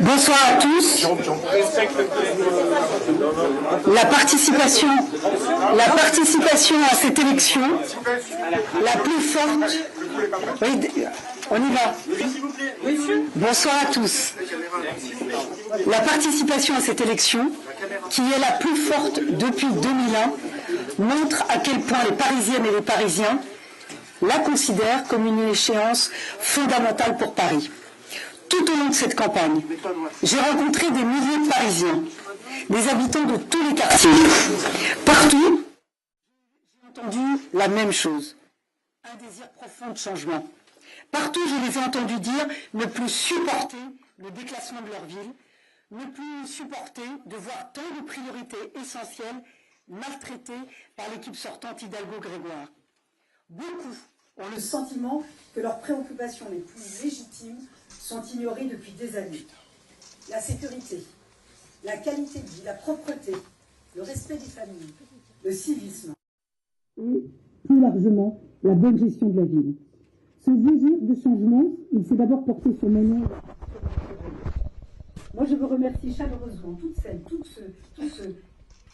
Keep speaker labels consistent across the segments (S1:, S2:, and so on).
S1: Bonsoir à tous. La participation à cette élection, la plus forte. Oui, on y va. Bonsoir à tous. La participation à cette élection, qui est la plus forte depuis 2001, montre à quel point les Parisiennes et les Parisiens la considèrent comme une échéance fondamentale pour Paris. Tout au long de cette campagne, j'ai rencontré des milliers de Parisiens, des habitants de tous les quartiers. Partout, j'ai entendu la même chose, un désir profond de changement. Partout, je les ai entendus dire ne plus supporter le déclassement de leur ville, ne plus supporter de voir tant de priorités essentielles maltraitées par l'équipe sortante Hidalgo-Grégoire. Beaucoup ont le sentiment que leurs préoccupations les plus légitimes sont ignorées depuis des années. La sécurité, la qualité de vie, la propreté, le respect des familles, le civisme et, plus largement, la bonne gestion de la ville. Ce désir de changement, il s'est d'abord porté sur mon nom. Moi, je veux remercier chaleureusement toutes celles, tous ceux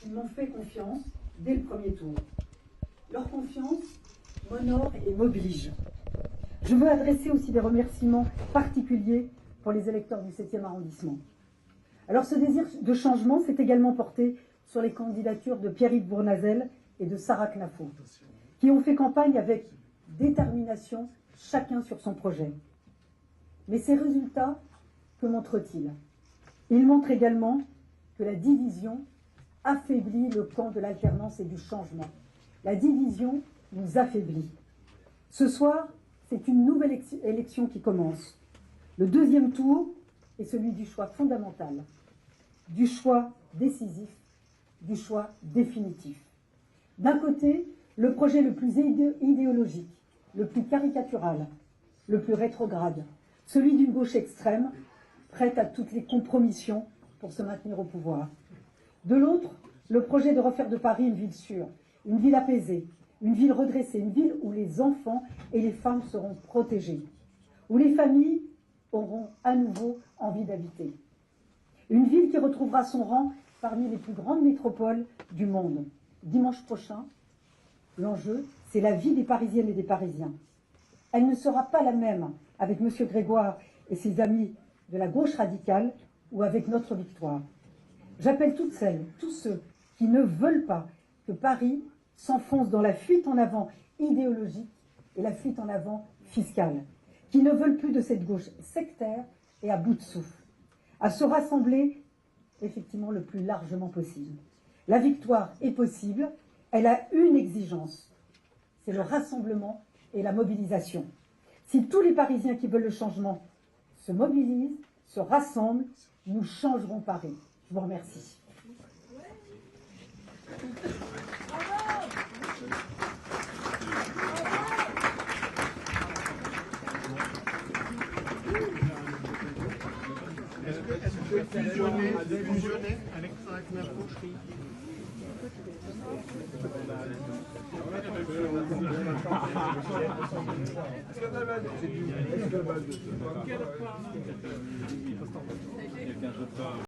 S1: qui m'ont fait confiance dès le premier tour. Leur confiance m'honore et m'oblige. Je veux adresser aussi des remerciements particuliers pour les électeurs du 7e arrondissement. Alors, ce désir de changement s'est également porté sur les candidatures de Pierre-Yves Bournazel et de Sarah Knafo, qui ont fait campagne avec détermination, chacun sur son projet. Mais ces résultats, que montrent-ils? Ils montrent également que la division affaiblit le camp de l'alternance et du changement. La division nous affaiblit. Ce soir, c'est une nouvelle élection qui commence. Le deuxième tour est celui du choix fondamental, du choix décisif, du choix définitif. D'un côté, le projet le plus idéologique, le plus caricatural, le plus rétrograde, celui d'une gauche extrême, prête à toutes les compromissions pour se maintenir au pouvoir. De l'autre, le projet de refaire de Paris une ville sûre, une ville apaisée, une ville redressée, une ville où les enfants et les femmes seront protégés, où les familles auront à nouveau envie d'habiter. Une ville qui retrouvera son rang parmi les plus grandes métropoles du monde. Dimanche prochain, l'enjeu, c'est la vie des Parisiennes et des Parisiens. Elle ne sera pas la même avec M. Grégoire et ses amis de la gauche radicale ou avec notre victoire. J'appelle toutes celles, tous ceux qui ne veulent pas que Paris s'enfonce dans la fuite en avant idéologique et la fuite en avant fiscale, qui ne veulent plus de cette gauche sectaire et à bout de souffle, à se rassembler effectivement le plus largement possible. La victoire est possible, elle a une exigence, c'est le rassemblement et la mobilisation. Si tous les Parisiens qui veulent le changement se mobilisent, se rassemblent, nous changerons Paris. Je vous remercie.
S2: Est-ce que vous pouvez fusionner avec Sarah Knafo?